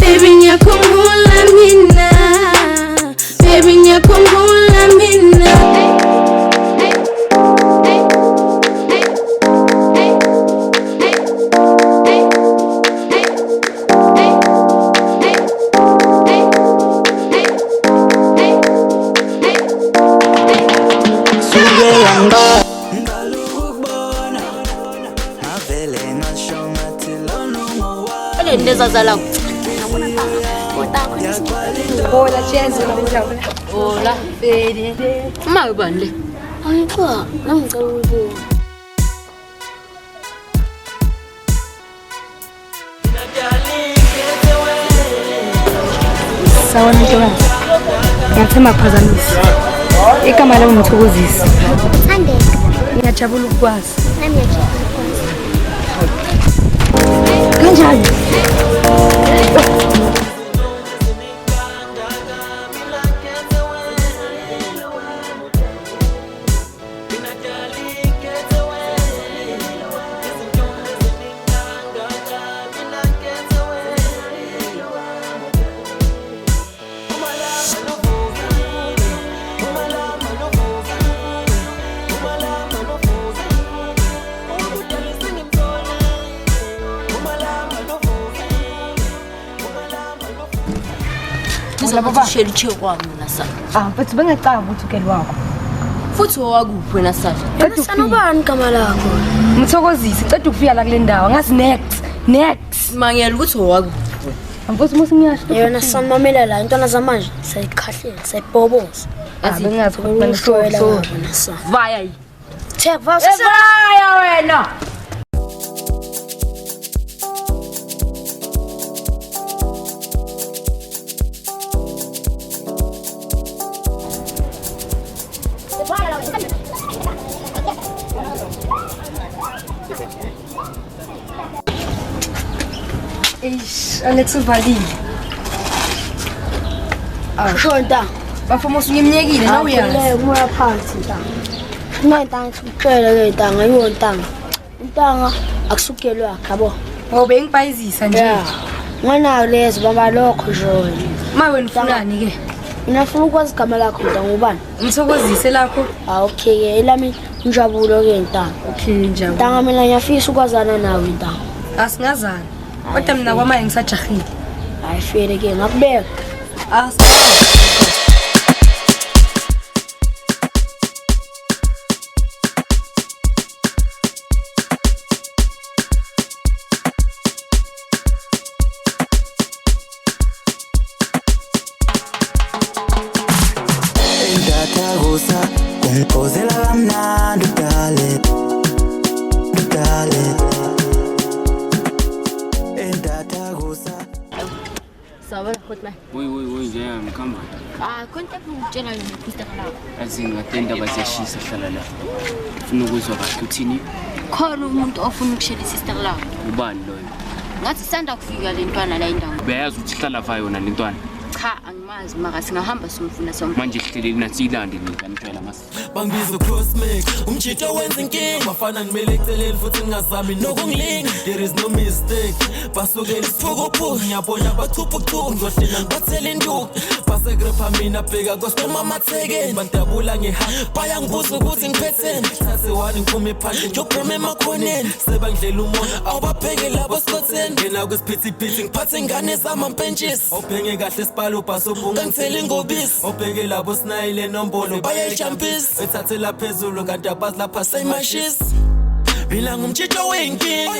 baby ngiyakhumbula mina, baby ngiyakhumbula mina. Ndezazala hola chenzo hola bene uma ubani le ayikho ngicela ukubuka sawona ntokazi ngiyathema kuphazamisa igama lami ngithokozisa Andeka ngiyajabula ukukwazi nami ngiyajabula kanjani Baba sheliche kwami nasa bathi bengicanga ukuthi ukeli wakho futhi owakuphi wena Sasha sanobani igama lakho ngithokozisa ceda ukufika la kule ndawo ngazi next mangiyela ukuthi owakuphi amfuthi musi ngiyasho yona sanimamela la intwana zamanje sayikhahlela sayibhoboza bengazi ukuthi ngishwela so bona sa vaya yi theva vaya wena Alex Vali. shonta Bafoma usungimnyekile na uyazi. Moya phansi ntanga nantanga sikucela ke ntanga yontanga intanga akusukelwa yabo Ngobe ngibhayizisa nje. ngana lezo baba lokho jona Ma wena ufunani ke? ngiyafuna ukwazi igama lakho ntanga ubani Ngithokozise lakho. okay ke elami injabulo ke ntanga Okay njalo. ntanga mina ngiyafisa ukwazana nawe ntanga Asingazana. Kodwa mina kwamanje ngisajahile. ayifere ke ngakubeka Ndatagusa kungikhozela kamnandi dale ndatagusa sabona khotla Uy nje ngikhamba. konke ngitshela yona Instagram lakho Azingatenda baziyashisa hlala la. Ufuna ukuzwa kahle uthini? khona umuntu ofuna ukushela sister lakho Ubani loyo? ngathi sanda kufika le ntwana la indawo Beyazi ukuthi hlala vayo yona lentwana. cha angimazi maka singahamba simfuna sonke Manje kuhleleli nasilande ngikanitshela mas. Bangibiza crossmake umjito wenza inkinga bafana ngimele eceleni futhi ngingazami nokungilinga there is no mistake basukela isiphukuphungu ngiyabona bachuphuchuphu ngizohlela ngibathela induku basegrepha mina bheka gospel mamathekeni bandabula ngeha bayangibuza ukuthi ngiphetheni thathe wani ngiphume phandle ngiyophuma emakhoneni sebangidlela umona awubabheke labo skotheni ngena kwesiphithiphithi ngiphathe ingane zamampentshisi awubhenge kahle isibalo bhasobunga ngithele ingobisi awubheke labo sinayile nombolo bayayijampisa ethathela phezulu kanti abazi lapha sayimashisi mina ngumjito wenkinga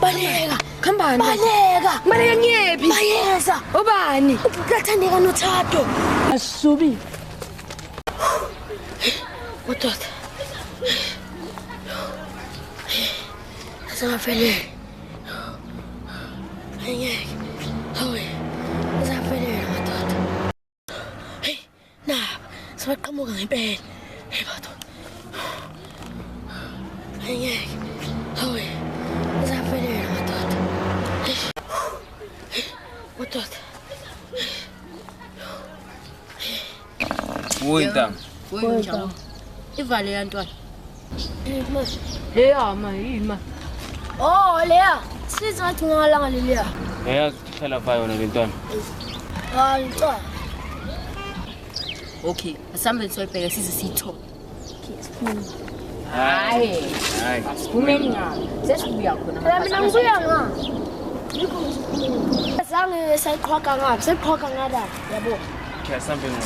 baleka Khambani. baleka Ngiyephi? bayeza Ubani? ukathandeka noThato Asubi. uDoda asafele ayeke hawe asafele madoda hey na sabaqhamuka ngempela hey madoda ayeke hawe Uyintanga. Wena ivale yantwana. Mas. Leya ma yima. Oh, leya. Siza ngathi ngalanga leya. Yazi hlala fa yona lentwana. Hayi, cha. Okay, asambe soyibheka size siyithola. Hayi. Asiphumeni ngayo. Sesibuya khona. Mina ngibuya nga. Zange sayiqhoka ngapi? Seqhoka ngada, yabo. Okay, asambe ngayo.